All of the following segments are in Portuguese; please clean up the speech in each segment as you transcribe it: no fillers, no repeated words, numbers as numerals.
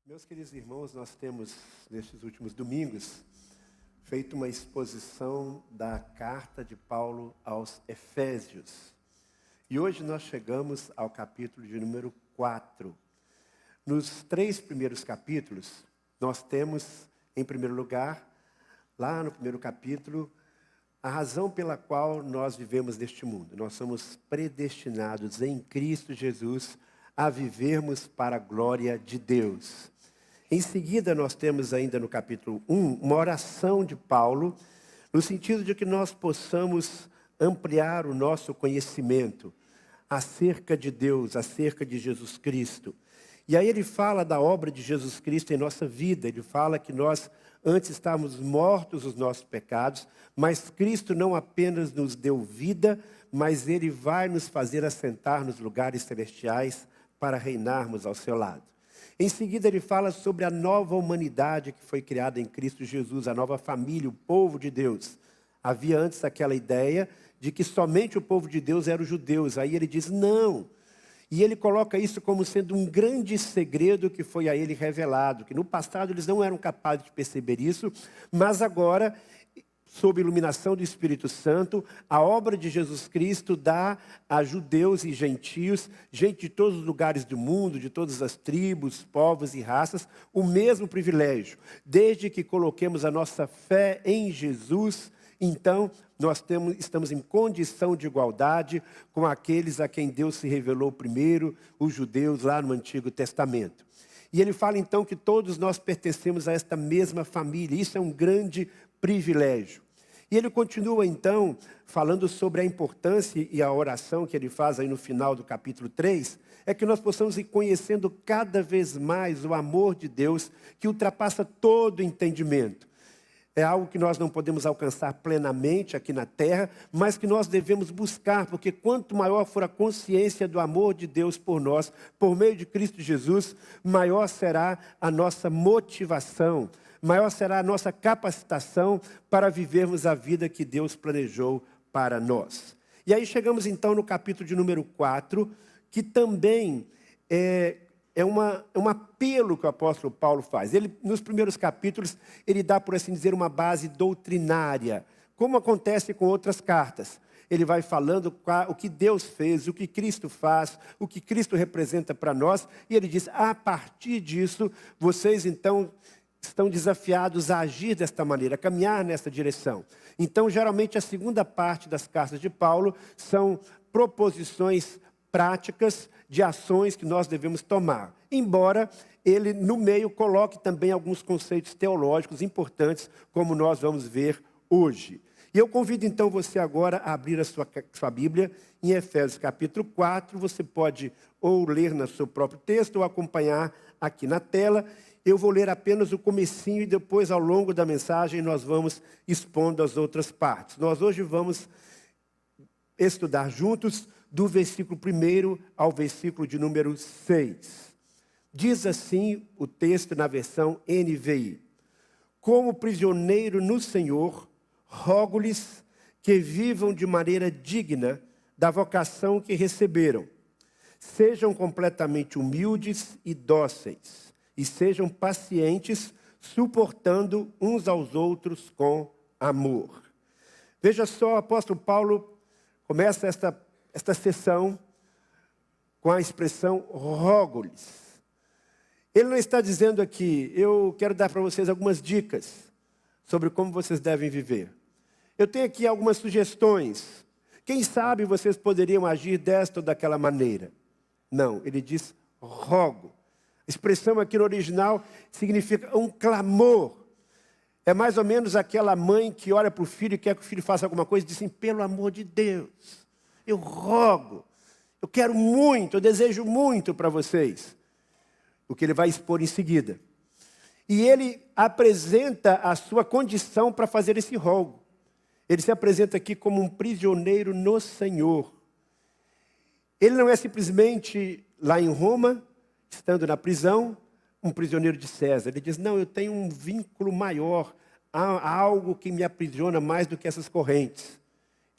Meus queridos irmãos, nós temos, nestes últimos domingos, feito uma exposição da carta de Paulo aos Efésios. E hoje nós chegamos ao capítulo de número 4. Nos 3 primeiros capítulos, nós temos, em primeiro lugar, lá no primeiro capítulo, a razão pela qual nós vivemos neste mundo. Nós somos predestinados em Cristo Jesus a vivermos para a glória de Deus. Em seguida, nós temos ainda no capítulo 1, uma oração de Paulo, no sentido de que nós possamos ampliar o nosso conhecimento acerca de Deus, acerca de Jesus Cristo. E aí ele fala da obra de Jesus Cristo em nossa vida. Ele fala que nós antes estávamos mortos os nossos pecados, mas Cristo não apenas nos deu vida, mas Ele vai nos fazer assentar nos lugares celestiais para reinarmos ao seu lado. Em seguida, ele fala sobre a nova humanidade que foi criada em Cristo Jesus, a nova família, o povo de Deus. Havia antes aquela ideia de que somente o povo de Deus eram os judeus. Aí ele diz, não. E ele coloca isso como sendo um grande segredo que foi a ele revelado, que no passado eles não eram capazes de perceber isso, mas agora, sob a iluminação do Espírito Santo, a obra de Jesus Cristo dá a judeus e gentios, gente de todos os lugares do mundo, de todas as tribos, povos e raças, o mesmo privilégio. Desde que coloquemos a nossa fé em Jesus, então nós estamos em condição de igualdade com aqueles a quem Deus se revelou primeiro, os judeus lá no Antigo Testamento. E ele fala então que todos nós pertencemos a esta mesma família. Isso é um grande privilégio. E ele continua então falando sobre a importância e a oração que ele faz aí no final do capítulo 3, é que nós possamos ir conhecendo cada vez mais o amor de Deus que ultrapassa todo entendimento. É algo que nós não podemos alcançar plenamente aqui na terra, mas que nós devemos buscar, porque quanto maior for a consciência do amor de Deus por nós, por meio de Cristo Jesus, maior será a nossa motivação, maior será a nossa capacitação para vivermos a vida que Deus planejou para nós. E aí chegamos então no capítulo de número 4, que também é um apelo que o apóstolo Paulo faz. Ele, nos primeiros capítulos, ele dá, por assim dizer, uma base doutrinária, como acontece com outras cartas. Ele vai falando o que Deus fez, o que Cristo faz, o que Cristo representa para nós, e ele diz, a partir disso, vocês então estão desafiados a agir desta maneira, a caminhar nessa direção. Então, geralmente, a segunda parte das cartas de Paulo são proposições práticas de ações que nós devemos tomar. Embora ele, no meio, coloque também alguns conceitos teológicos importantes, como nós vamos ver hoje. E eu convido, então, você agora a abrir a sua Bíblia em Efésios capítulo 4. Você pode ou ler no seu próprio texto ou acompanhar aqui na tela. Eu vou ler apenas o comecinho e depois, ao longo da mensagem, nós vamos expondo as outras partes. Nós hoje vamos estudar juntos do versículo 1 ao versículo de número 6. Diz assim o texto na versão NVI. Como prisioneiro no Senhor, rogo-lhes que vivam de maneira digna da vocação que receberam. Sejam completamente humildes e dóceis, e sejam pacientes, suportando uns aos outros com amor. Veja só, o apóstolo Paulo começa esta sessão com a expressão rogo-lhes. Ele não está dizendo aqui, eu quero dar para vocês algumas dicas sobre como vocês devem viver. Eu tenho aqui algumas sugestões. Quem sabe vocês poderiam agir desta ou daquela maneira. Não, ele diz rogo. A expressão aqui no original significa um clamor. É mais ou menos aquela mãe que olha para o filho e quer que o filho faça alguma coisa e diz assim, pelo amor de Deus, eu rogo, eu quero muito, eu desejo muito para vocês. O que ele vai expor em seguida. E ele apresenta a sua condição para fazer esse rogo. Ele se apresenta aqui como um prisioneiro no Senhor. Ele não é simplesmente lá em Roma, estando na prisão, um prisioneiro de César. Ele diz, não, eu tenho um vínculo maior, há algo que me aprisiona mais do que essas correntes.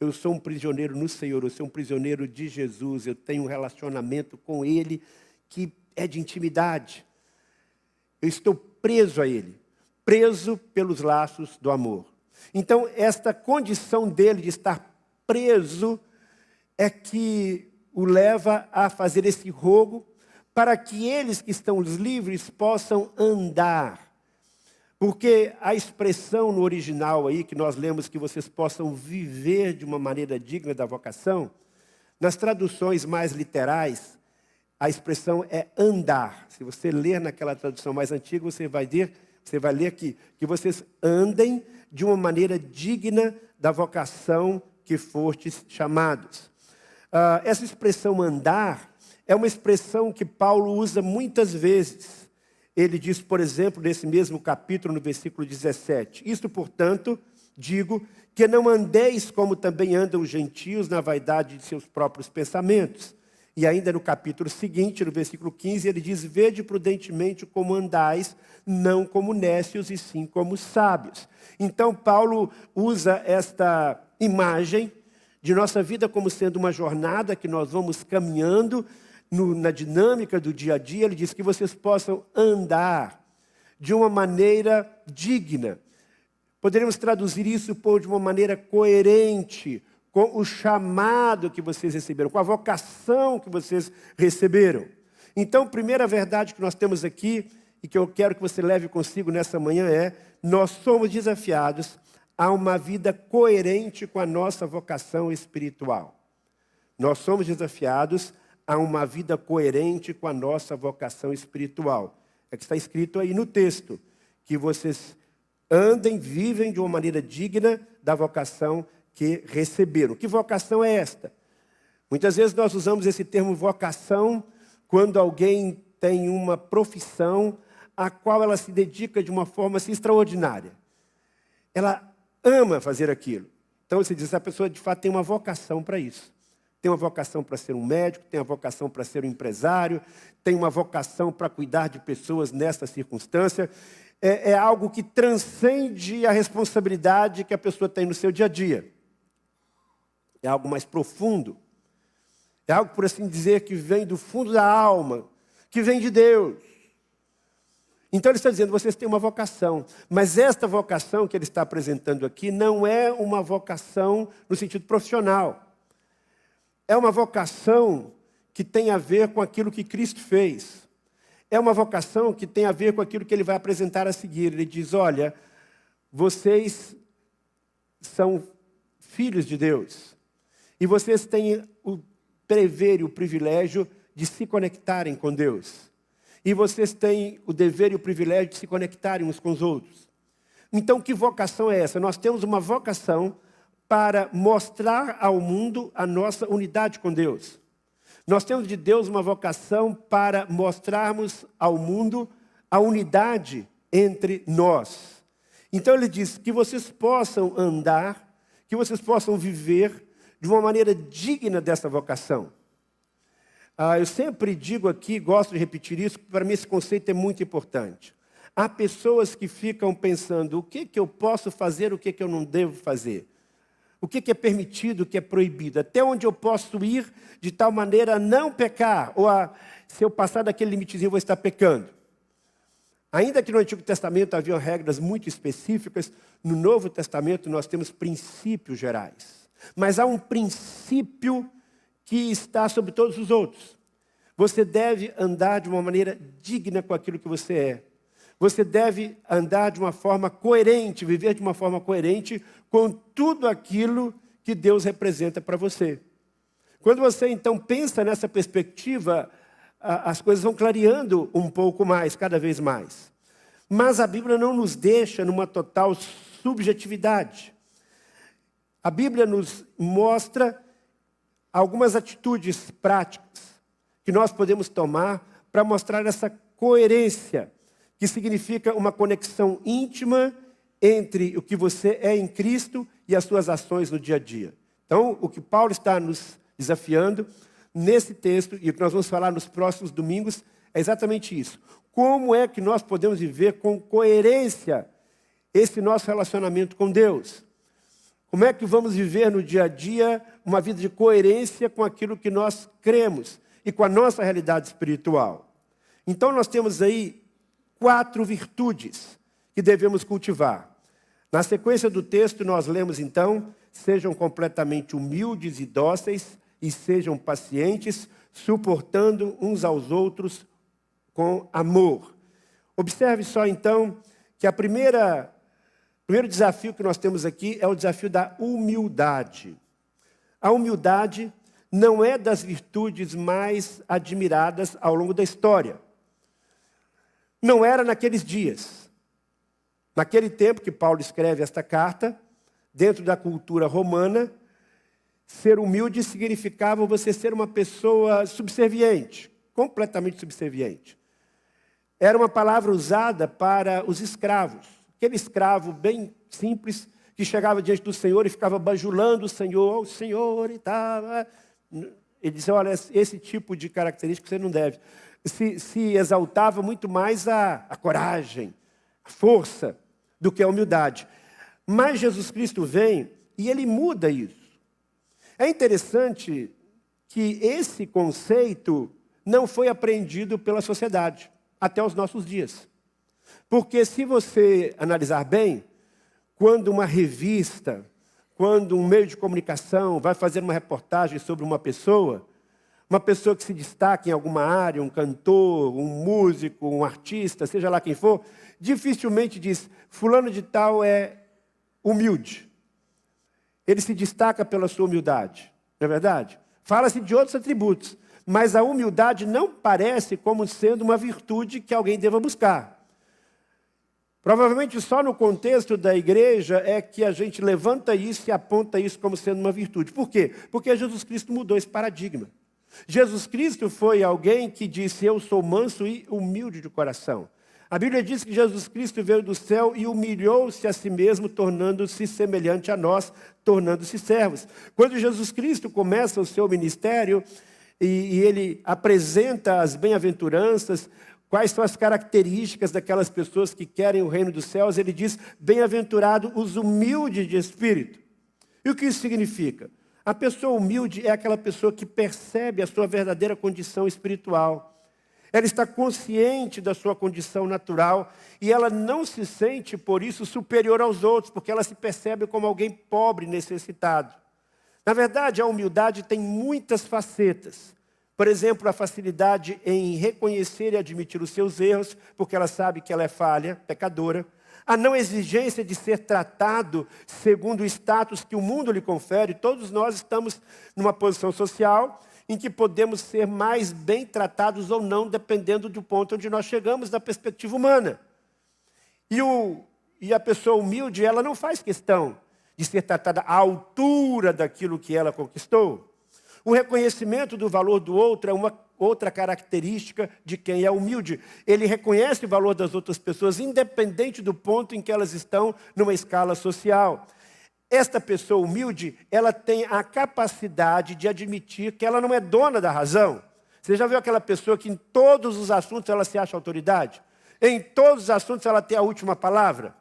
Eu sou um prisioneiro no Senhor, eu sou um prisioneiro de Jesus, eu tenho um relacionamento com Ele que é de intimidade. Eu estou preso a Ele, preso pelos laços do amor. Então, esta condição dele de estar preso é que o leva a fazer esse rogo para que eles que estão livres possam andar. Porque a expressão no original aí, que nós lemos que vocês possam viver de uma maneira digna da vocação, nas traduções mais literais, a expressão é andar. Se você ler naquela tradução mais antiga, você vai ler que vocês andem de uma maneira digna da vocação que fostes chamados. Essa expressão andar é uma expressão que Paulo usa muitas vezes. Ele diz, por exemplo, nesse mesmo capítulo, no versículo 17, isto, portanto, digo, que não andeis como também andam os gentios na vaidade de seus próprios pensamentos. E ainda no capítulo seguinte, no versículo 15, ele diz, vede prudentemente como andais, não como nécios, e sim como sábios. Então, Paulo usa esta imagem de nossa vida como sendo uma jornada que nós vamos caminhando na dinâmica do dia a dia. Ele diz que vocês possam andar de uma maneira digna. Poderíamos traduzir isso de uma maneira coerente com o chamado que vocês receberam, com a vocação que vocês receberam. Então, primeira verdade que nós temos aqui, e que eu quero que você leve consigo nessa manhã é, nós somos desafiados a uma vida coerente com a nossa vocação espiritual. Nós somos desafiados a uma vida coerente com a nossa vocação espiritual. É que está escrito aí no texto, que vocês andem, vivem de uma maneira digna da vocação que receberam. Que vocação é esta? Muitas vezes nós usamos esse termo vocação quando alguém tem uma profissão a qual ela se dedica de uma forma assim, extraordinária. Ela ama fazer aquilo. Então você diz, essa pessoa de fato tem uma vocação para isso. Tem uma vocação para ser um médico, tem uma vocação para ser um empresário, tem uma vocação para cuidar de pessoas nessa circunstância. É algo que transcende a responsabilidade que a pessoa tem no seu dia a dia. É algo mais profundo. É algo, por assim dizer, que vem do fundo da alma, que vem de Deus. Então ele está dizendo, vocês têm uma vocação. Mas esta vocação que ele está apresentando aqui não é uma vocação no sentido profissional. É uma vocação que tem a ver com aquilo que Cristo fez. É uma vocação que tem a ver com aquilo que ele vai apresentar a seguir. Ele diz, olha, vocês são filhos de Deus. E vocês têm o dever e o privilégio de se conectarem com Deus. E vocês têm o dever e o privilégio de se conectarem uns com os outros. Então, que vocação é essa? Nós temos uma vocação para mostrar ao mundo a nossa unidade com Deus. Nós temos de Deus uma vocação para mostrarmos ao mundo a unidade entre nós. Então ele diz que vocês possam andar, que vocês possam viver de uma maneira digna dessa vocação. Eu sempre digo aqui, gosto de repetir isso, para mim esse conceito é muito importante. Há pessoas que ficam pensando, o que eu posso fazer, o que eu não devo fazer? O que é permitido, o que é proibido? Até onde eu posso ir de tal maneira a não pecar? Ou se eu passar daquele limitezinho, eu vou estar pecando? Ainda que no Antigo Testamento havia regras muito específicas, no Novo Testamento nós temos princípios gerais. Mas há um princípio que está sobre todos os outros. Você deve andar de uma maneira digna com aquilo que você é. Você deve andar de uma forma coerente, viver de uma forma coerente com tudo aquilo que Deus representa para você. Quando você, então, pensa nessa perspectiva, as coisas vão clareando um pouco mais, cada vez mais. Mas a Bíblia não nos deixa numa total subjetividade. A Bíblia nos mostra algumas atitudes práticas que nós podemos tomar para mostrar essa coerência, que significa uma conexão íntima entre o que você é em Cristo e as suas ações no dia a dia. Então, o que Paulo está nos desafiando nesse texto, e o que nós vamos falar nos próximos domingos, é exatamente isso. Como é que nós podemos viver com coerência esse nosso relacionamento com Deus? Como é que vamos viver no dia a dia uma vida de coerência com aquilo que nós cremos e com a nossa realidade espiritual? Então, nós temos aí 4 virtudes que devemos cultivar. Na sequência do texto, nós lemos então: sejam completamente humildes e dóceis, e sejam pacientes, suportando uns aos outros com amor. Observe só então que o primeiro desafio que nós temos aqui é o desafio da humildade. A humildade não é das virtudes mais admiradas ao longo da história. Não era naqueles dias. Naquele tempo que Paulo escreve esta carta, dentro da cultura romana, ser humilde significava você ser uma pessoa subserviente, completamente subserviente. Era uma palavra usada para os escravos. Aquele escravo bem simples, que chegava diante do Senhor e ficava bajulando o Senhor e tal. Ele dizia: olha, esse tipo de característica você não deve. Se exaltava muito mais a coragem, a força, do que a humildade. Mas Jesus Cristo vem e ele muda isso. É interessante que esse conceito não foi aprendido pela sociedade até os nossos dias. Porque se você analisar bem, quando uma revista, quando um meio de comunicação vai fazer uma reportagem sobre uma pessoa que se destaca em alguma área, um cantor, um músico, um artista, seja lá quem for, dificilmente diz: fulano de tal é humilde. Ele se destaca pela sua humildade, não é verdade? Fala-se de outros atributos, mas a humildade não parece como sendo uma virtude que alguém deva buscar. Provavelmente só no contexto da igreja é que a gente levanta isso e aponta isso como sendo uma virtude. Por quê? Porque Jesus Cristo mudou esse paradigma. Jesus Cristo foi alguém que disse: eu sou manso e humilde de coração. A Bíblia diz que Jesus Cristo veio do céu e humilhou-se a si mesmo, tornando-se semelhante a nós, tornando-se servos. Quando Jesus Cristo começa o seu ministério e ele apresenta as bem-aventuranças, quais são as características daquelas pessoas que querem o reino dos céus, ele diz: bem-aventurado os humildes de espírito. E o que isso significa? A pessoa humilde é aquela pessoa que percebe a sua verdadeira condição espiritual. Ela está consciente da sua condição natural e ela não se sente, por isso, superior aos outros, porque ela se percebe como alguém pobre, necessitado. Na verdade, a humildade tem muitas facetas. Por exemplo, a facilidade em reconhecer e admitir os seus erros, porque ela sabe que ela é falha, pecadora. A não exigência de ser tratado segundo o status que o mundo lhe confere. Todos nós estamos numa posição social em que podemos ser mais bem tratados ou não, dependendo do ponto onde nós chegamos, da perspectiva humana. E a pessoa humilde, ela não faz questão de ser tratada à altura daquilo que ela conquistou. O reconhecimento do valor do outro é uma outra característica de quem é humilde. Ele reconhece o valor das outras pessoas, independente do ponto em que elas estão numa escala social. Esta pessoa humilde, ela tem a capacidade de admitir que ela não é dona da razão. Você já viu aquela pessoa que em todos os assuntos ela se acha autoridade? Em todos os assuntos ela tem a última palavra?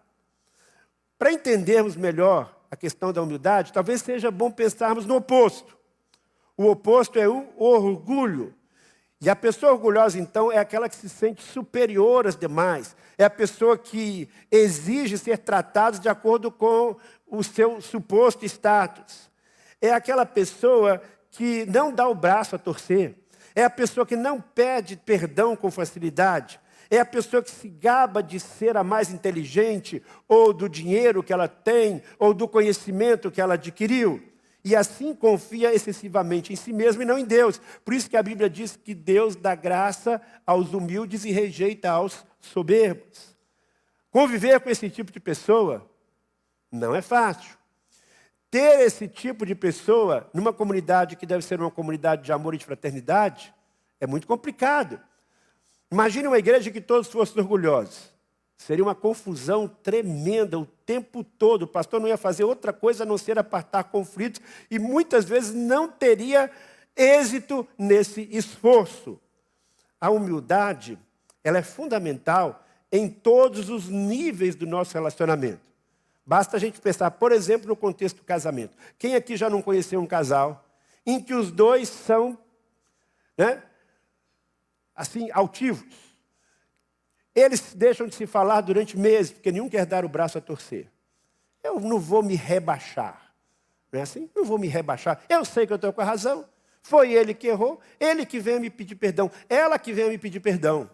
Para entendermos melhor a questão da humildade, talvez seja bom pensarmos no oposto. O oposto é o orgulho. E a pessoa orgulhosa, então, é aquela que se sente superior às demais. É a pessoa que exige ser tratada de acordo com o seu suposto status. É aquela pessoa que não dá o braço a torcer. É a pessoa que não pede perdão com facilidade. É a pessoa que se gaba de ser a mais inteligente, ou do dinheiro que ela tem, ou do conhecimento que ela adquiriu. E assim confia excessivamente em si mesmo e não em Deus. Por isso que a Bíblia diz que Deus dá graça aos humildes e rejeita aos soberbos. Conviver com esse tipo de pessoa não é fácil. Ter esse tipo de pessoa numa comunidade que deve ser uma comunidade de amor e de fraternidade é muito complicado. Imagine uma igreja que todos fossem orgulhosos. Seria uma confusão tremenda o tempo todo. O pastor não ia fazer outra coisa a não ser apartar conflitos e muitas vezes não teria êxito nesse esforço. A humildade, ela é fundamental em todos os níveis do nosso relacionamento. Basta a gente pensar, por exemplo, no contexto do casamento. Quem aqui já não conheceu um casal em que os dois são, assim, altivos? Eles deixam de se falar durante meses, porque nenhum quer dar o braço a torcer. Eu não vou me rebaixar. Não é assim? Não vou me rebaixar. Eu sei que eu estou com a razão. Foi ele que errou, ele que veio me pedir perdão, ela que veio me pedir perdão.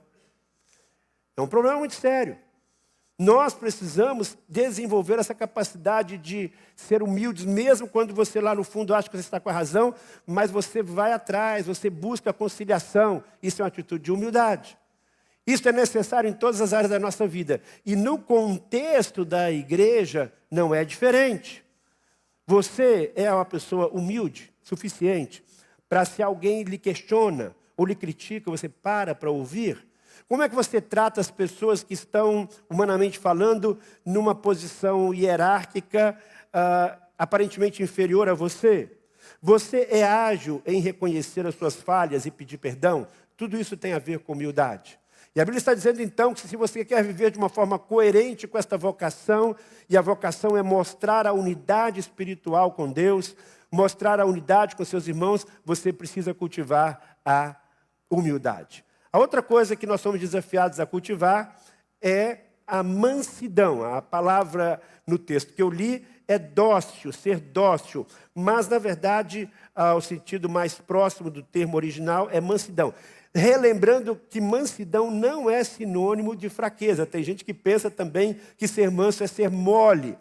É um problema muito sério. Nós precisamos desenvolver essa capacidade de ser humildes, mesmo quando você lá no fundo acha que você está com a razão, mas você vai atrás, você busca a conciliação. Isso é uma atitude de humildade. Isso é necessário em todas as áreas da nossa vida. E no contexto da igreja, não é diferente. Você é uma pessoa humilde, suficiente, para se alguém lhe questiona ou lhe critica, você para ouvir. Como é que você trata as pessoas que estão, humanamente falando, numa posição hierárquica, aparentemente inferior a você? Você é ágil em reconhecer as suas falhas e pedir perdão? Tudo isso tem a ver com humildade. E a Bíblia está dizendo, então, que se você quer viver de uma forma coerente com esta vocação, e a vocação é mostrar a unidade espiritual com Deus, mostrar a unidade com seus irmãos, você precisa cultivar a humildade. A outra coisa que nós somos desafiados a cultivar é a mansidão. A palavra no texto que eu li é dócil, ser dócil. Mas, na verdade, o sentido mais próximo do termo original é mansidão. Relembrando que mansidão não é sinônimo de fraqueza. Tem gente que pensa também que ser manso é ser mole,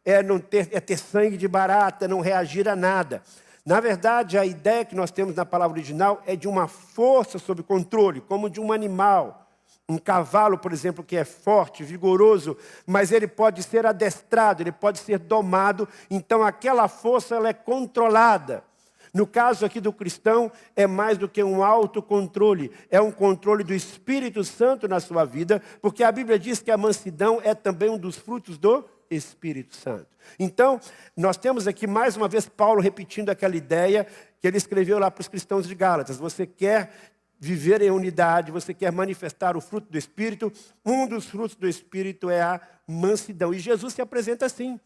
é ter sangue de barata, não reagir a nada. Na verdade, a ideia que nós temos na palavra original é de uma força sob controle, como de um animal. Um cavalo, por exemplo, que é forte, vigoroso, mas ele pode ser adestrado, ele pode ser domado, então aquela força ela é controlada. No caso aqui do cristão, é mais do que um autocontrole, é um controle do Espírito Santo na sua vida, porque a Bíblia diz que a mansidão é também um dos frutos do Espírito Santo. Então, nós temos aqui mais uma vez Paulo repetindo aquela ideia que ele escreveu lá para os cristãos de Gálatas. Você quer viver em unidade, você quer manifestar o fruto do Espírito, um dos frutos do Espírito é a mansidão. E Jesus se apresenta assim,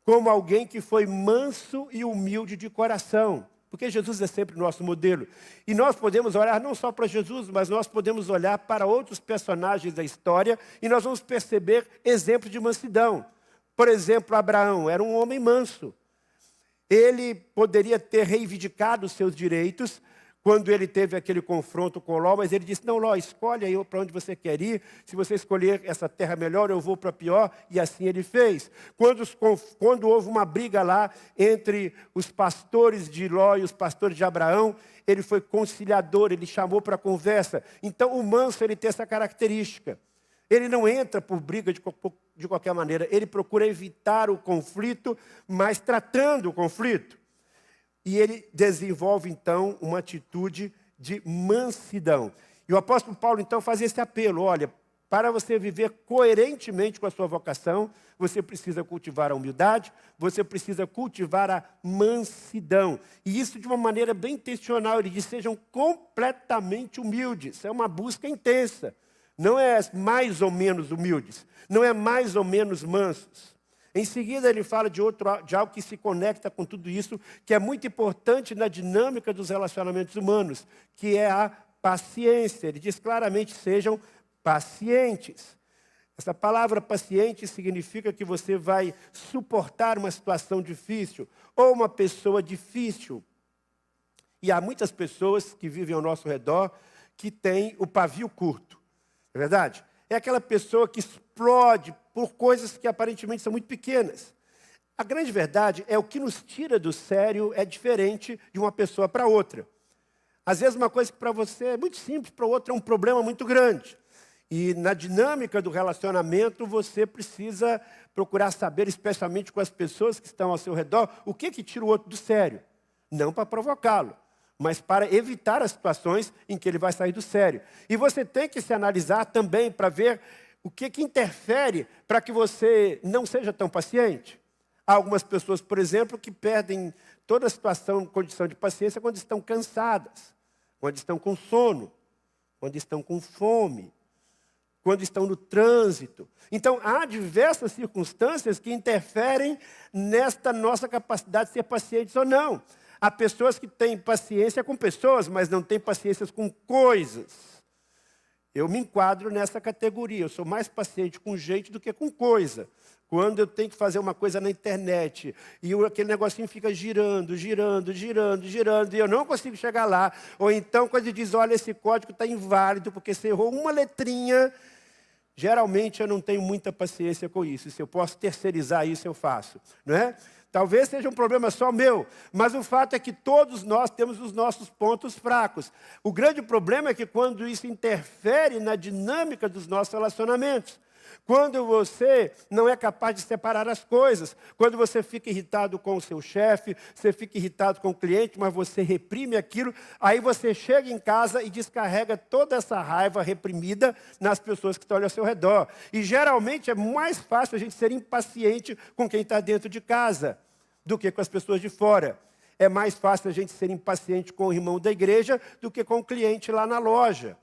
como alguém que foi manso e humilde de coração. Porque Jesus é sempre nosso modelo. E nós podemos olhar não só para Jesus, mas nós podemos olhar para outros personagens da história e nós vamos perceber exemplos de mansidão. Por exemplo, Abraão era um homem manso. Ele poderia ter reivindicado os seus direitos quando ele teve aquele confronto com Ló, mas ele disse, não, Ló, escolhe aí para onde você quer ir. Se você escolher essa terra melhor, eu vou para pior. E assim ele fez. Quando houve uma briga lá entre os pastores de Ló e os pastores de Abraão, ele foi conciliador, ele chamou para a conversa. Então, o manso, ele tem essa característica. Ele não entra por briga de qualquer maneira. Ele procura evitar o conflito, mas tratando o conflito. E ele desenvolve, então, uma atitude de mansidão. E o apóstolo Paulo, então, faz esse apelo. Olha, para você viver coerentemente com a sua vocação, você precisa cultivar a humildade, você precisa cultivar a mansidão. E isso de uma maneira bem intencional. Ele diz, sejam completamente humildes. É uma busca intensa. Não é mais ou menos humildes. Não é mais ou menos mansos. Em seguida, ele fala de algo que se conecta com tudo isso, que é muito importante na dinâmica dos relacionamentos humanos, que é a paciência. Ele diz claramente, sejam pacientes. Essa palavra paciente significa que você vai suportar uma situação difícil ou uma pessoa difícil. E há muitas pessoas que vivem ao nosso redor que têm o pavio curto. É verdade? É aquela pessoa que explode por coisas que aparentemente são muito pequenas. A grande verdade é o que nos tira do sério é diferente de uma pessoa para outra. Às vezes uma coisa que para você é muito simples, para o outro é um problema muito grande. E na dinâmica do relacionamento você precisa procurar saber, especialmente com as pessoas que estão ao seu redor, o que tira o outro do sério. Não para provocá-lo, mas para evitar as situações em que ele vai sair do sério. E você tem que se analisar também para ver o que interfere para que você não seja tão paciente. Há algumas pessoas, por exemplo, que perdem toda a situação, condição de paciência quando estão cansadas, quando estão com sono, quando estão com fome, quando estão no trânsito. Então, há diversas circunstâncias que interferem nesta nossa capacidade de ser pacientes ou não. Há pessoas que têm paciência com pessoas, mas não têm paciência com coisas. Eu me enquadro nessa categoria. Eu sou mais paciente com gente do que com coisa. Quando eu tenho que fazer uma coisa na internet e aquele negocinho fica girando, girando, girando, girando, e eu não consigo chegar lá. Ou então, quando ele diz, olha, esse código está inválido porque você errou uma letrinha, geralmente eu não tenho muita paciência com isso. Se eu posso terceirizar isso, eu faço. Não é? Talvez seja um problema só meu, mas o fato é que todos nós temos os nossos pontos fracos. O grande problema é que quando isso interfere na dinâmica dos nossos relacionamentos, quando você não é capaz de separar as coisas, quando você fica irritado com o seu chefe, você fica irritado com o cliente, mas você reprime aquilo, aí você chega em casa e descarrega toda essa raiva reprimida nas pessoas que estão ao seu redor. E geralmente é mais fácil a gente ser impaciente com quem está dentro de casa do que com as pessoas de fora. É mais fácil a gente ser impaciente com o irmão da igreja do que com o cliente lá na loja.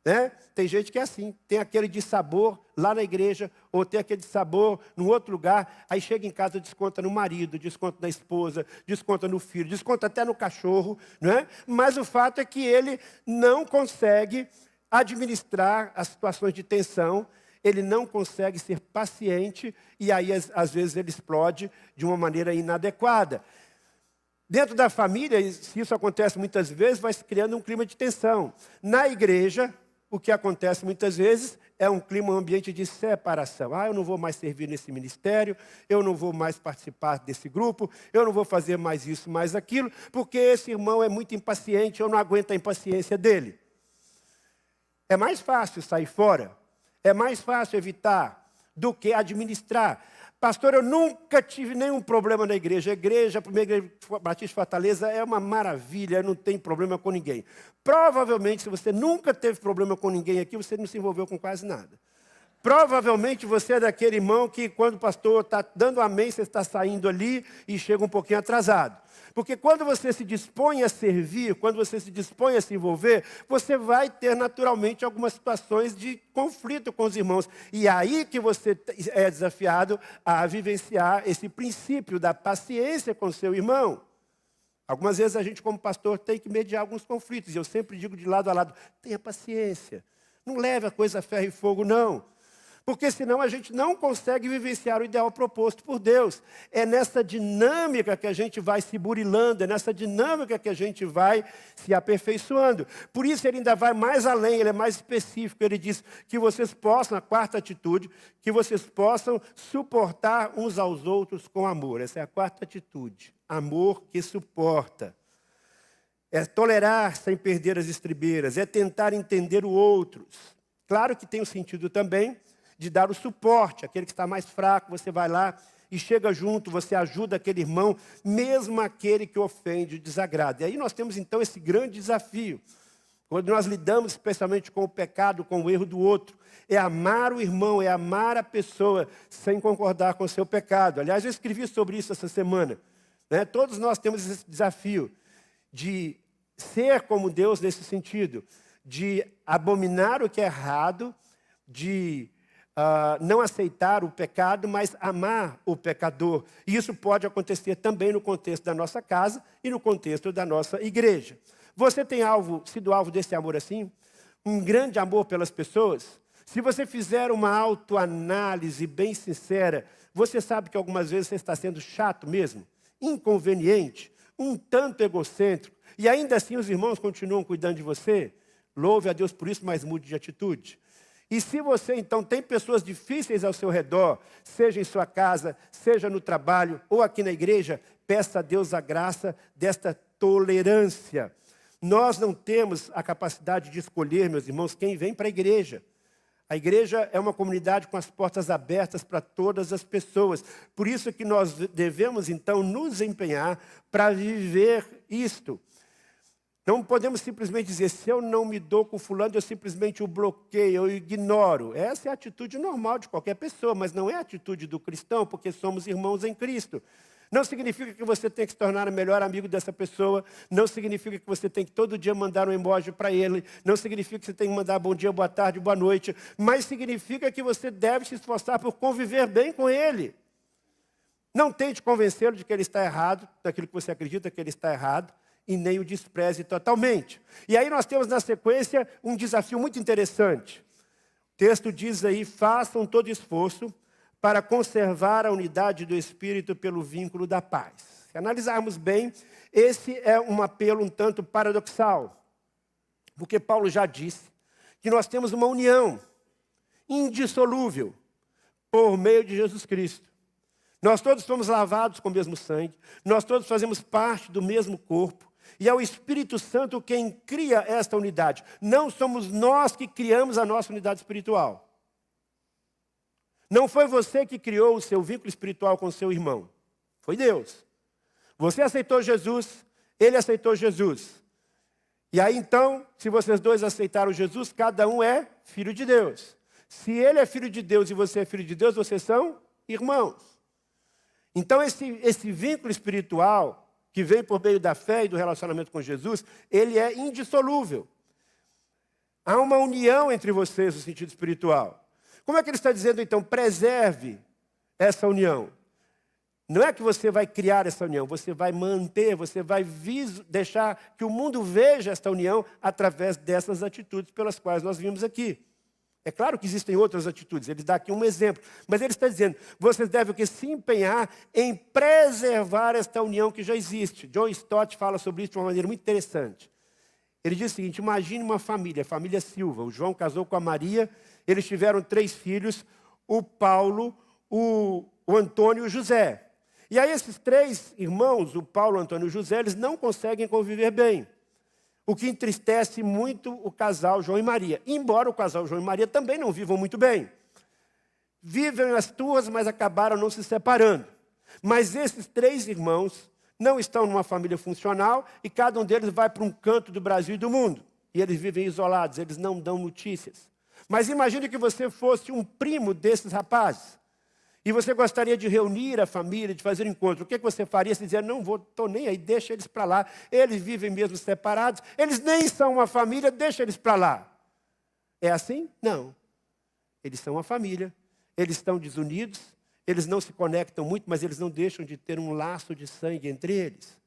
Né? Tem gente que é assim, tem aquele dissabor lá na igreja, ou tem aquele dissabor num outro lugar, aí chega em casa, desconta no marido, desconta na esposa, desconta no filho, desconta até no cachorro, não é? Mas o fato é que ele não consegue administrar as situações de tensão, ele não consegue ser paciente, e aí às vezes ele explode de uma maneira inadequada. Dentro da família, se isso acontece muitas vezes, vai se criando um clima de tensão. Na igreja, o que acontece muitas vezes é um clima, um ambiente de separação. Eu não vou mais servir nesse ministério, eu não vou mais participar desse grupo, eu não vou fazer mais isso, mais aquilo, porque esse irmão é muito impaciente, eu não aguento a impaciência dele. É mais fácil sair fora, é mais fácil evitar do que administrar. Pastor, eu nunca tive nenhum problema na igreja. A primeira igreja Batista Fortaleza é uma maravilha, não tem problema com ninguém. Provavelmente, se você nunca teve problema com ninguém aqui, você não se envolveu com quase nada. Provavelmente você é daquele irmão que quando o pastor está dando amém, você está saindo ali e chega um pouquinho atrasado. Porque quando você se dispõe a servir, quando você se dispõe a se envolver, você vai ter naturalmente algumas situações de conflito com os irmãos. E é aí que você é desafiado a vivenciar esse princípio da paciência com o seu irmão. Algumas vezes a gente, como pastor, tem que mediar alguns conflitos. E eu sempre digo de lado a lado, tenha paciência. Não leve a coisa a ferro e fogo, não. Porque senão a gente não consegue vivenciar o ideal proposto por Deus. É nessa dinâmica que a gente vai se burilando, é nessa dinâmica que a gente vai se aperfeiçoando. Por isso ele ainda vai mais além, ele é mais específico. Ele diz que vocês possam, a quarta atitude, que vocês possam suportar uns aos outros com amor. Essa é a quarta atitude, amor que suporta. É tolerar sem perder as estribeiras, é tentar entender o outro. Claro que tem o sentido também de dar o suporte, aquele que está mais fraco, você vai lá e chega junto, você ajuda aquele irmão, mesmo aquele que ofende, desagrada. E aí nós temos então esse grande desafio, quando nós lidamos especialmente com o pecado, com o erro do outro, é amar o irmão, é amar a pessoa sem concordar com o seu pecado. Aliás, eu escrevi sobre isso essa semana. Né? Todos nós temos esse desafio de ser como Deus nesse sentido, de abominar o que é errado, de não aceitar o pecado, mas amar o pecador. E isso pode acontecer também no contexto da nossa casa e no contexto da nossa igreja. Você tem sido alvo desse amor assim? Um grande amor pelas pessoas? Se você fizer uma autoanálise bem sincera, você sabe que algumas vezes você está sendo chato mesmo, inconveniente, um tanto egocêntrico, e ainda assim os irmãos continuam cuidando de você? Louve a Deus por isso, mas mude de atitude. E se você, então, tem pessoas difíceis ao seu redor, seja em sua casa, seja no trabalho ou aqui na igreja, peça a Deus a graça desta tolerância. Nós não temos a capacidade de escolher, meus irmãos, quem vem para a igreja. A igreja é uma comunidade com as portas abertas para todas as pessoas. Por isso que nós devemos, então, nos empenhar para viver isto. Não podemos simplesmente dizer, se eu não me dou com fulano, eu simplesmente o bloqueio, eu ignoro. Essa é a atitude normal de qualquer pessoa, mas não é a atitude do cristão, porque somos irmãos em Cristo. Não significa que você tem que se tornar o melhor amigo dessa pessoa, não significa que você tem que todo dia mandar um emoji para ele, não significa que você tem que mandar bom dia, boa tarde, boa noite, mas significa que você deve se esforçar por conviver bem com ele. Não tente convencê-lo de que ele está errado, daquilo que você acredita que ele está errado, e nem o despreze totalmente. E aí nós temos na sequência um desafio muito interessante. O texto diz aí, façam todo esforço para conservar a unidade do Espírito pelo vínculo da paz. Se analisarmos bem, esse é um apelo um tanto paradoxal. Porque Paulo já disse que nós temos uma união indissolúvel por meio de Jesus Cristo. Nós todos fomos lavados com o mesmo sangue, nós todos fazemos parte do mesmo corpo, e é o Espírito Santo quem cria esta unidade. Não somos nós que criamos a nossa unidade espiritual. Não foi você que criou o seu vínculo espiritual com o seu irmão. Foi Deus. Você aceitou Jesus, ele aceitou Jesus. E aí então, se vocês dois aceitaram Jesus, cada um é filho de Deus. Se ele é filho de Deus e você é filho de Deus, vocês são irmãos. Então esse vínculo espiritual que vem por meio da fé e do relacionamento com Jesus, ele é indissolúvel. Há uma união entre vocês no sentido espiritual. Como é que ele está dizendo então? Preserve essa união. Não é que você vai criar essa união, você vai manter, você vai deixar que o mundo veja esta união através dessas atitudes pelas quais nós vimos aqui. É claro que existem outras atitudes, ele dá aqui um exemplo, mas ele está dizendo, vocês devem se empenhar em preservar esta união que já existe. John Stott fala sobre isso de uma maneira muito interessante. Ele diz o seguinte, imagine uma família, a família Silva, o João casou com a Maria, eles tiveram 3 filhos, o Paulo, o Antônio e o José. E aí esses 3 irmãos, o Paulo, o Antônio e o José, eles não conseguem conviver bem. O que entristece muito o casal João e Maria. Embora o casal João e Maria também não vivam muito bem. Vivem as tuas, mas acabaram não se separando. Mas esses 3 irmãos não estão numa família funcional e cada um deles vai para um canto do Brasil e do mundo. E eles vivem isolados, eles não dão notícias. Mas imagine que você fosse um primo desses rapazes. E você gostaria de reunir a família, de fazer um encontro. O que você faria? Você dizia, não vou, estou nem aí, deixa eles para lá. Eles vivem mesmo separados, eles nem são uma família, deixa eles para lá. É assim? Não. Eles são uma família, eles estão desunidos, eles não se conectam muito, mas eles não deixam de ter um laço de sangue entre eles.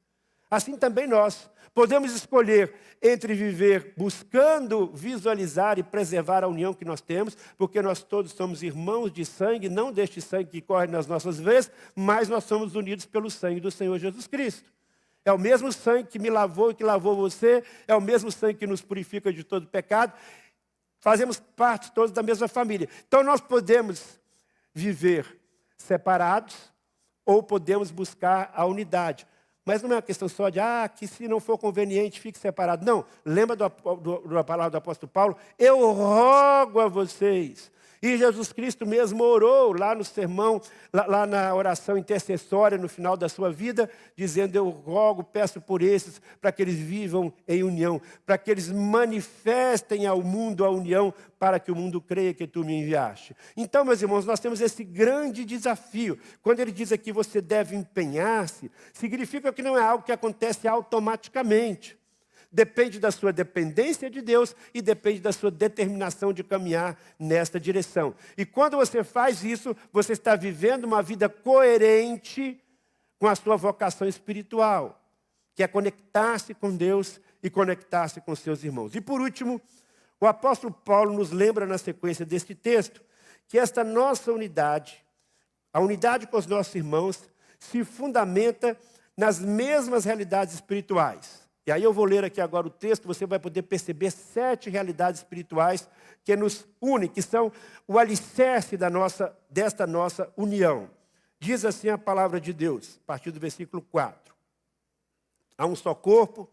Assim também nós podemos escolher entre viver buscando visualizar e preservar a união que nós temos, porque nós todos somos irmãos de sangue, não deste sangue que corre nas nossas veias, mas nós somos unidos pelo sangue do Senhor Jesus Cristo. É o mesmo sangue que me lavou e que lavou você, é o mesmo sangue que nos purifica de todo pecado. Fazemos parte todos da mesma família. Então nós podemos viver separados ou podemos buscar a unidade. Mas não é uma questão só de, que se não for conveniente, fique separado. Não, lembra da palavra do apóstolo Paulo? Eu rogo a vocês. E Jesus Cristo mesmo orou lá no sermão, lá na oração intercessória no final da sua vida, dizendo, eu rogo, peço por esses, para que eles vivam em união, para que eles manifestem ao mundo a união, para que o mundo creia que tu me enviaste. Então, meus irmãos, nós temos esse grande desafio. Quando ele diz aqui, você deve empenhar-se, significa que não é algo que acontece automaticamente. Depende da sua dependência de Deus e depende da sua determinação de caminhar nesta direção. E quando você faz isso, você está vivendo uma vida coerente com a sua vocação espiritual, que é conectar-se com Deus e conectar-se com seus irmãos. E por último, o apóstolo Paulo nos lembra na sequência deste texto que esta nossa unidade, a unidade com os nossos irmãos, se fundamenta nas mesmas realidades espirituais. E aí eu vou ler aqui agora o texto, você vai poder perceber 7 realidades espirituais que nos unem, que são o alicerce desta nossa união. Diz assim a palavra de Deus, a partir do versículo 4. Há um só corpo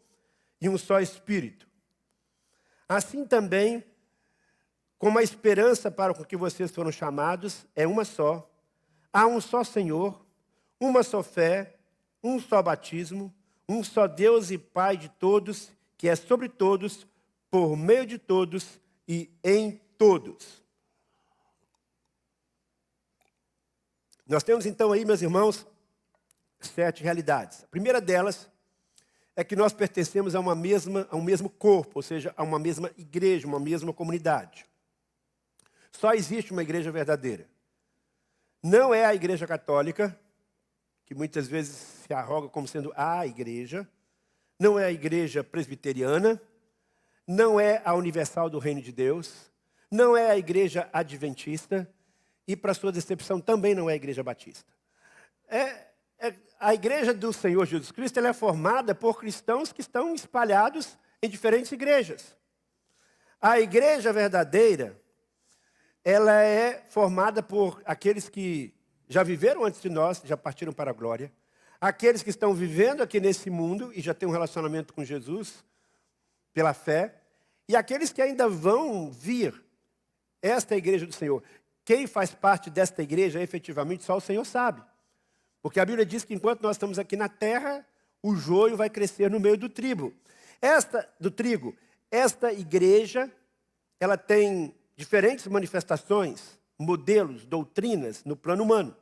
e um só espírito. Assim também, como a esperança para o que vocês foram chamados é uma só, há um só Senhor, uma só fé, um só batismo, um só Deus e Pai de todos, que é sobre todos, por meio de todos e em todos. Nós temos então aí, meus irmãos, 7 realidades. A primeira delas é que nós pertencemos a um mesmo corpo, ou seja, a uma mesma igreja, uma mesma comunidade. Só existe uma igreja verdadeira. Não é a igreja católica, que muitas vezes se arroga como sendo a igreja. não é a igreja presbiteriana, não é a Universal do Reino de Deus, não é a igreja adventista e, para sua decepção, também não é a igreja batista. A igreja do Senhor Jesus Cristo ela é formada por cristãos que estão espalhados em diferentes igrejas. A igreja verdadeira, ela é formada por aqueles que já viveram antes de nós, já partiram para a glória, aqueles que estão vivendo aqui nesse mundo e já têm um relacionamento com Jesus pela fé, e aqueles que ainda vão vir. Esta é a igreja do Senhor. Quem faz parte desta igreja, efetivamente, só o Senhor sabe. Porque a Bíblia diz que enquanto nós estamos aqui na terra, o joio vai crescer no meio do trigo. Esta igreja, ela tem diferentes manifestações, modelos, doutrinas no plano humano.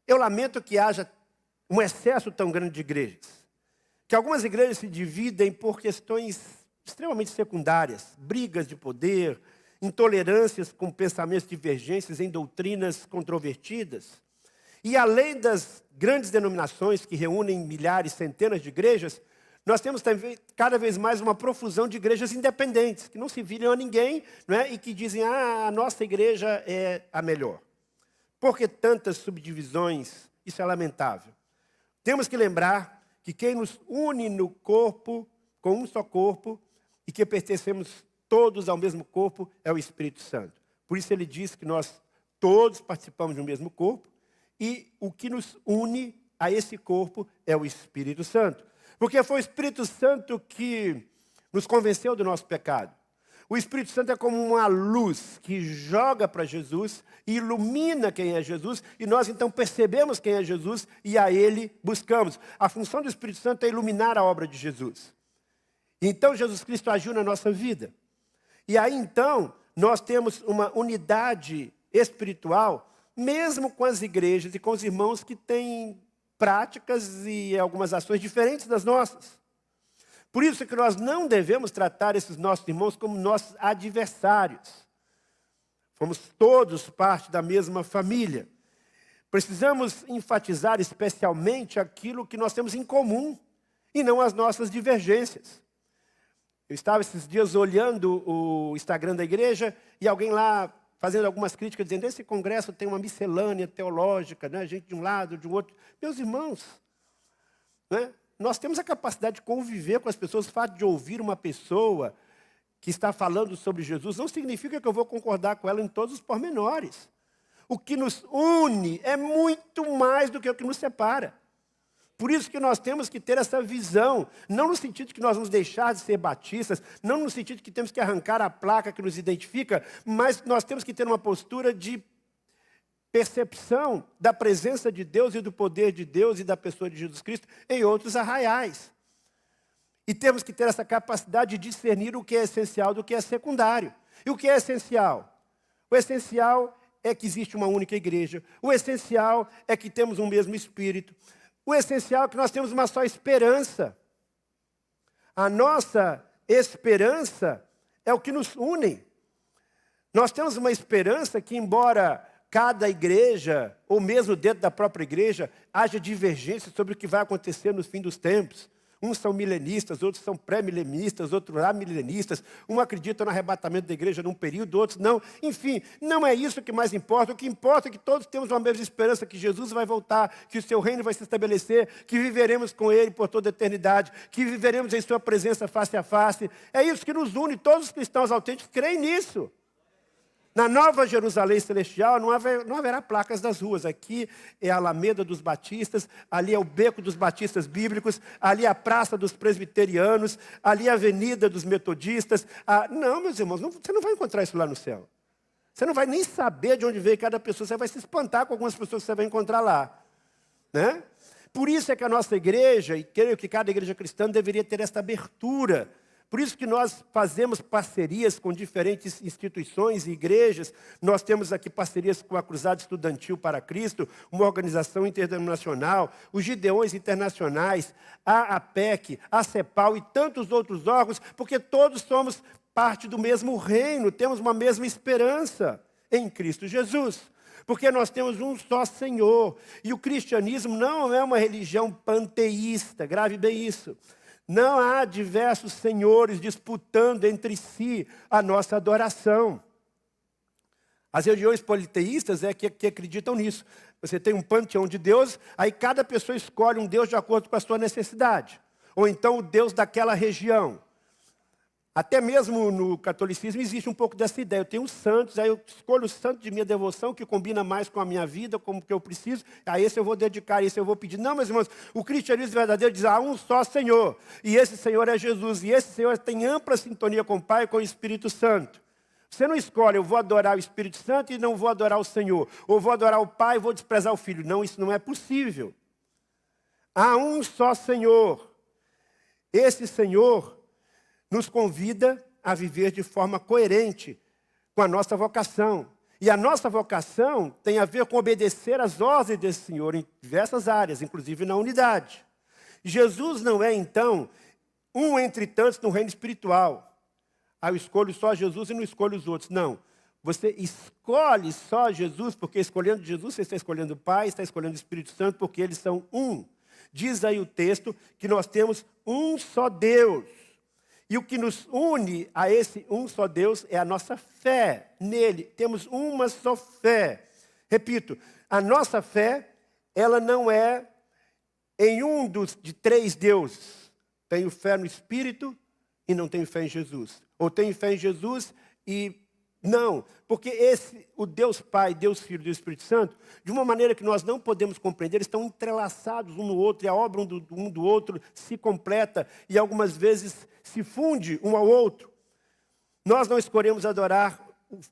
Eu lamento que haja um excesso tão grande de igrejas. Que algumas igrejas se dividem por questões extremamente secundárias, brigas de poder, intolerâncias com pensamentos divergentes em doutrinas controvertidas. E além das grandes denominações que reúnem milhares, centenas de igrejas, nós temos também cada vez mais uma profusão de igrejas independentes, que não se viram a ninguém, não é? E que dizem, a nossa igreja é a melhor. Por que tantas subdivisões? Isso é lamentável. Temos que lembrar que quem nos une no corpo, com um só corpo, e que pertencemos todos ao mesmo corpo, é o Espírito Santo. Por isso ele diz que nós todos participamos do mesmo corpo, e o que nos une a esse corpo é o Espírito Santo. Porque foi o Espírito Santo que nos convenceu do nosso pecado. O Espírito Santo é como uma luz que joga para Jesus e ilumina quem é Jesus, e nós então percebemos quem é Jesus e a Ele buscamos. A função do Espírito Santo é iluminar a obra de Jesus. Então Jesus Cristo agiu na nossa vida. E aí então nós temos uma unidade espiritual, mesmo com as igrejas e com os irmãos que têm práticas e algumas ações diferentes das nossas. Por isso que nós não devemos tratar esses nossos irmãos como nossos adversários. Fomos todos parte da mesma família. Precisamos enfatizar especialmente aquilo que nós temos em comum e não as nossas divergências. Eu estava esses dias olhando o Instagram da igreja e alguém lá fazendo algumas críticas, dizendo, esse congresso tem uma miscelânea teológica, né? Gente de um lado, de um outro. Meus irmãos, né? Nós temos a capacidade de conviver com as pessoas. O fato de ouvir uma pessoa que está falando sobre Jesus não significa que eu vou concordar com ela em todos os pormenores. O que nos une é muito mais do que o que nos separa. Por isso que nós temos que ter essa visão, não no sentido de que nós vamos deixar de ser batistas, não no sentido de que temos que arrancar a placa que nos identifica, mas nós temos que ter uma postura de percepção da presença de Deus e do poder de Deus e da pessoa de Jesus Cristo em outros arraiais. E temos que ter essa capacidade de discernir o que é essencial do que é secundário. E o que é essencial? O essencial é que existe uma única igreja. O essencial é que temos um mesmo Espírito. O essencial é que nós temos uma só esperança. A nossa esperança é o que nos une. Nós temos uma esperança que, embora cada igreja, ou mesmo dentro da própria igreja, haja divergência sobre o que vai acontecer no fim dos tempos. Uns são milenistas, outros são pré-milenistas, outros amilenistas. Um acredita no arrebatamento da igreja num período, outros não. Enfim, não é isso que mais importa. O que importa é que todos temos uma mesma esperança, que Jesus vai voltar, que o seu reino vai se estabelecer, que viveremos com Ele por toda a eternidade, que viveremos em sua presença face a face. É isso que nos une. Todos os cristãos autênticos creem nisso. Na Nova Jerusalém Celestial não haverá placas das ruas. Aqui é a Alameda dos Batistas, ali é o Beco dos Batistas Bíblicos, ali é a Praça dos Presbiterianos, ali é a Avenida dos Metodistas. Não, meus irmãos, você não vai encontrar isso lá no céu. Você não vai nem saber de onde veio cada pessoa, você vai se espantar com algumas pessoas que você vai encontrar lá. Né? Por isso é que a nossa igreja, e creio que cada igreja cristã deveria ter esta abertura. Por isso que nós fazemos parcerias com diferentes instituições e igrejas. Nós temos aqui parcerias com a Cruzada Estudantil para Cristo, uma organização interdenominacional, os Gideões Internacionais, a APEC, a CEPAL e tantos outros órgãos, porque todos somos parte do mesmo reino, temos uma mesma esperança em Cristo Jesus. Porque nós temos um só Senhor. E o cristianismo não é uma religião panteísta, grave bem isso. Não há diversos senhores disputando entre si a nossa adoração. As religiões politeístas que acreditam nisso. Você tem um panteão de deuses, aí cada pessoa escolhe um deus de acordo com a sua necessidade. Ou então o deus daquela região. Até mesmo no catolicismo existe um pouco dessa ideia. Eu tenho os santos, aí eu escolho o santo de minha devoção, que combina mais com a minha vida, com o que eu preciso. A esse eu vou dedicar, a esse eu vou pedir. Não, meus irmãos, o cristianismo verdadeiro diz, há um só Senhor. E esse Senhor é Jesus. E esse Senhor tem ampla sintonia com o Pai e com o Espírito Santo. Você não escolhe, eu vou adorar o Espírito Santo e não vou adorar o Senhor. Ou vou adorar o Pai e vou desprezar o Filho. Não, isso não é possível. Há um só Senhor. Esse Senhor nos convida a viver de forma coerente com a nossa vocação. E a nossa vocação tem a ver com obedecer às ordens desse Senhor em diversas áreas, inclusive na unidade. Jesus não é, então, um entre tantos no reino espiritual. Eu escolho só Jesus e não escolho os outros. Não. Você escolhe só Jesus, porque escolhendo Jesus, você está escolhendo o Pai, está escolhendo o Espírito Santo, porque eles são um. Diz aí o texto que nós temos um só Deus. E o que nos une a esse um só Deus é a nossa fé nele. Temos uma só fé. Repito, a nossa fé, ela não é em um de três deuses. Tenho fé no Espírito e não tenho fé em Jesus. Ou tenho fé em Jesus e não. Porque o Deus Pai, Deus Filho e Deus Espírito Santo, de uma maneira que nós não podemos compreender, estão entrelaçados um no outro, e a obra um do outro se completa, e algumas vezes se funde um ao outro. Nós não escolhemos adorar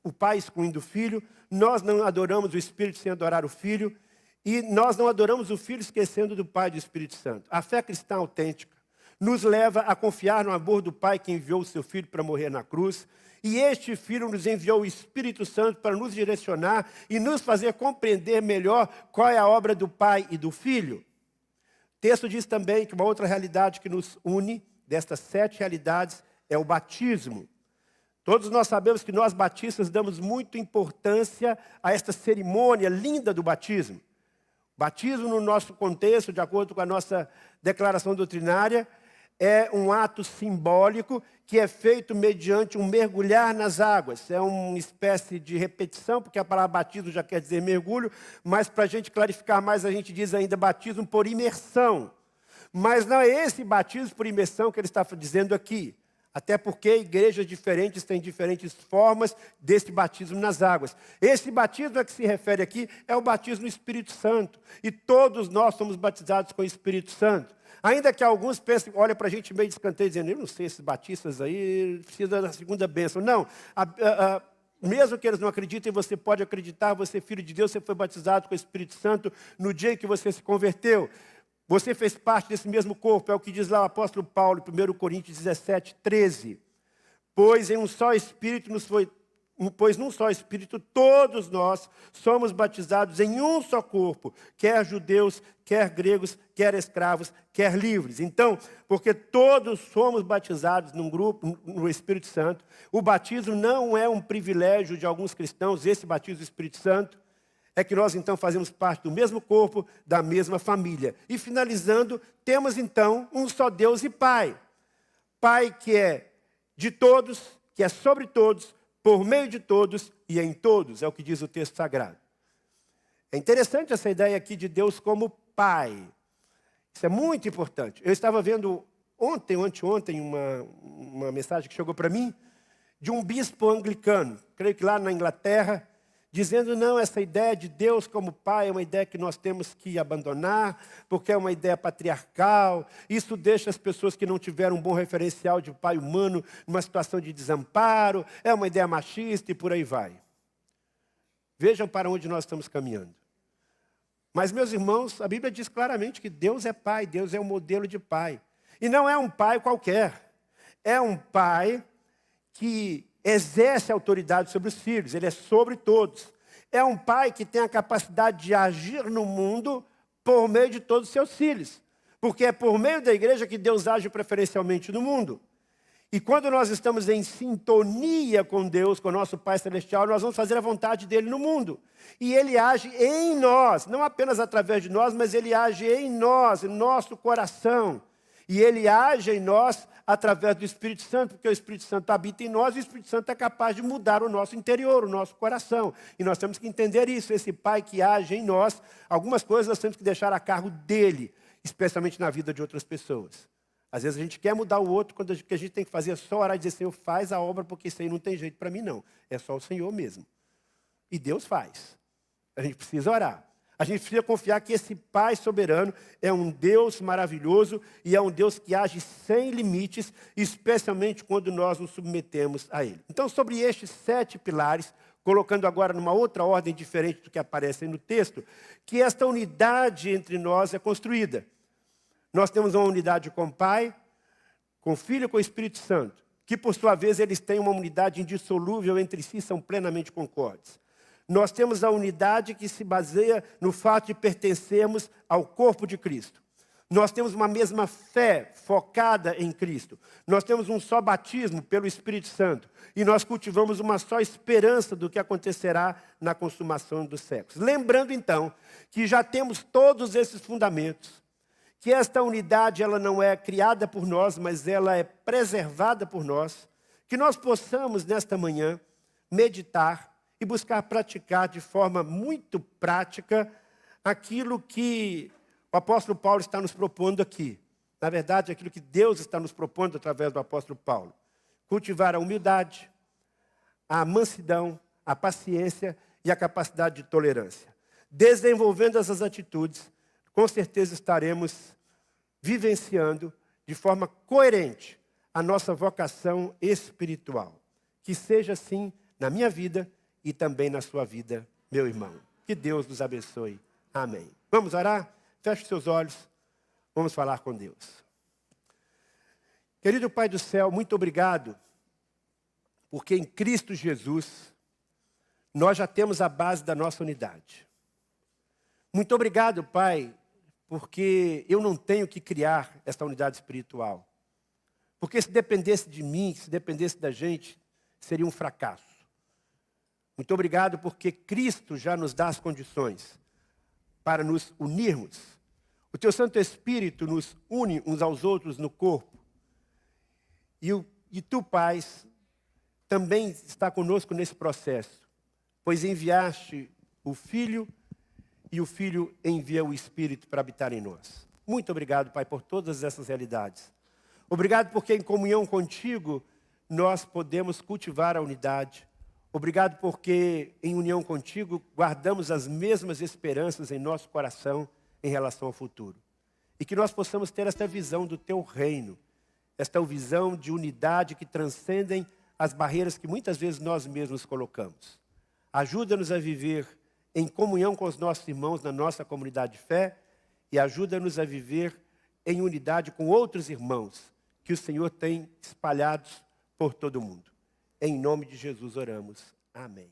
o Pai excluindo o Filho, nós não adoramos o Espírito sem adorar o Filho, e nós não adoramos o Filho esquecendo do Pai e do Espírito Santo. A fé cristã autêntica nos leva a confiar no amor do Pai que enviou o seu Filho para morrer na cruz, e este Filho nos enviou o Espírito Santo para nos direcionar e nos fazer compreender melhor qual é a obra do Pai e do Filho. O texto diz também que uma outra realidade que nos une, destas 7 realidades, é o batismo. Todos nós sabemos que nós batistas damos muita importância a esta cerimônia linda do batismo. Batismo, no nosso contexto, de acordo com a nossa declaração doutrinária, é um ato simbólico que é feito mediante um mergulhar nas águas. É uma espécie de repetição, porque a palavra batismo já quer dizer mergulho, mas para a gente clarificar mais, a gente diz ainda batismo por imersão. Mas não é esse batismo por imersão que ele está dizendo aqui. Até porque igrejas diferentes têm diferentes formas desse batismo nas águas. Esse batismo a que se refere aqui é o batismo no Espírito Santo. E todos nós somos batizados com o Espírito Santo. Ainda que alguns pensem, olha para a gente meio de escanteio, dizendo, eu não sei, esses batistas aí precisam da segunda bênção. Não, mesmo que eles não acreditem, você pode acreditar, você é filho de Deus, você foi batizado com o Espírito Santo no dia em que você se converteu. Você fez parte desse mesmo corpo, é o que diz lá o apóstolo Paulo, em 1 Coríntios 17, 13. Pois num só Espírito todos nós somos batizados em um só corpo, quer judeus, quer gregos, quer escravos, quer livres. Então, porque todos somos batizados num grupo, no Espírito Santo, o batismo não é um privilégio de alguns cristãos, esse batismo do Espírito Santo, é que nós então fazemos parte do mesmo corpo, da mesma família. E finalizando, temos então um só Deus e Pai. Pai que é de todos, que é sobre todos, por meio de todos e em todos, é o que diz o texto sagrado. É interessante essa ideia aqui de Deus como Pai. Isso é muito importante. Eu estava vendo ontem ou anteontem uma mensagem que chegou para mim de um bispo anglicano, creio que lá na Inglaterra, dizendo, não, essa ideia de Deus como Pai é uma ideia que nós temos que abandonar, porque é uma ideia patriarcal, isso deixa as pessoas que não tiveram um bom referencial de pai humano numa situação de desamparo, é uma ideia machista e por aí vai. Vejam para onde nós estamos caminhando. Mas, meus irmãos, a Bíblia diz claramente que Deus é Pai, Deus é um modelo de Pai. E não é um Pai qualquer, é um Pai que exerce autoridade sobre os filhos, ele é sobre todos. É um pai que tem a capacidade de agir no mundo por meio de todos os seus filhos. Porque é por meio da igreja que Deus age preferencialmente no mundo. E quando nós estamos em sintonia com Deus, com o nosso Pai Celestial, nós vamos fazer a vontade dele no mundo. E ele age em nós, não apenas através de nós, mas ele age em nós, em nosso coração. E Ele age em nós através do Espírito Santo, porque o Espírito Santo habita em nós e o Espírito Santo é capaz de mudar o nosso interior, o nosso coração. E nós temos que entender isso, esse Pai que age em nós, algumas coisas nós temos que deixar a cargo dEle, especialmente na vida de outras pessoas. Às vezes a gente quer mudar o outro, quando o que a gente tem que fazer é só orar e dizer, Senhor, faz a obra, porque isso aí não tem jeito para mim não. É só o Senhor mesmo. E Deus faz. A gente precisa orar. A gente precisa confiar que esse Pai soberano é um Deus maravilhoso e é um Deus que age sem limites, especialmente quando nós nos submetemos a Ele. Então, sobre estes 7 pilares, colocando agora numa outra ordem diferente do que aparece aí no texto, que esta unidade entre nós é construída. Nós temos uma unidade com o Pai, com o Filho e com o Espírito Santo, que por sua vez eles têm uma unidade indissolúvel entre si, são plenamente concordes. Nós temos a unidade que se baseia no fato de pertencermos ao corpo de Cristo. Nós temos uma mesma fé focada em Cristo. Nós temos um só batismo pelo Espírito Santo. E nós cultivamos uma só esperança do que acontecerá na consumação dos séculos. Lembrando então que já temos todos esses fundamentos, que esta unidade ela não é criada por nós, mas ela é preservada por nós, que nós possamos nesta manhã meditar e buscar praticar de forma muito prática aquilo que o apóstolo Paulo está nos propondo aqui. Na verdade, aquilo que Deus está nos propondo através do apóstolo Paulo. Cultivar a humildade, a mansidão, a paciência e a capacidade de tolerância. Desenvolvendo essas atitudes, com certeza estaremos vivenciando de forma coerente a nossa vocação espiritual. Que seja assim na minha vida e também na sua vida, meu irmão. Que Deus nos abençoe. Amém. Vamos orar? Feche seus olhos. Vamos falar com Deus. Querido Pai do céu, muito obrigado, porque em Cristo Jesus nós já temos a base da nossa unidade. Muito obrigado, Pai, porque eu não tenho que criar essa unidade espiritual. Porque se dependesse de mim, se dependesse da gente, seria um fracasso. Muito obrigado porque Cristo já nos dá as condições para nos unirmos. O Teu Santo Espírito nos une uns aos outros no corpo. E Tu, Pai, também está conosco nesse processo, pois enviaste o Filho e o Filho envia o Espírito para habitar em nós. Muito obrigado, Pai, por todas essas realidades. Obrigado porque em comunhão contigo nós podemos cultivar a unidade. Obrigado porque, em união contigo, guardamos as mesmas esperanças em nosso coração em relação ao futuro. E que nós possamos ter esta visão do teu reino, esta visão de unidade que transcendem as barreiras que muitas vezes nós mesmos colocamos. Ajuda-nos a viver em comunhão com os nossos irmãos na nossa comunidade de fé e ajuda-nos a viver em unidade com outros irmãos que o Senhor tem espalhados por todo o mundo. Em nome de Jesus oramos. Amém.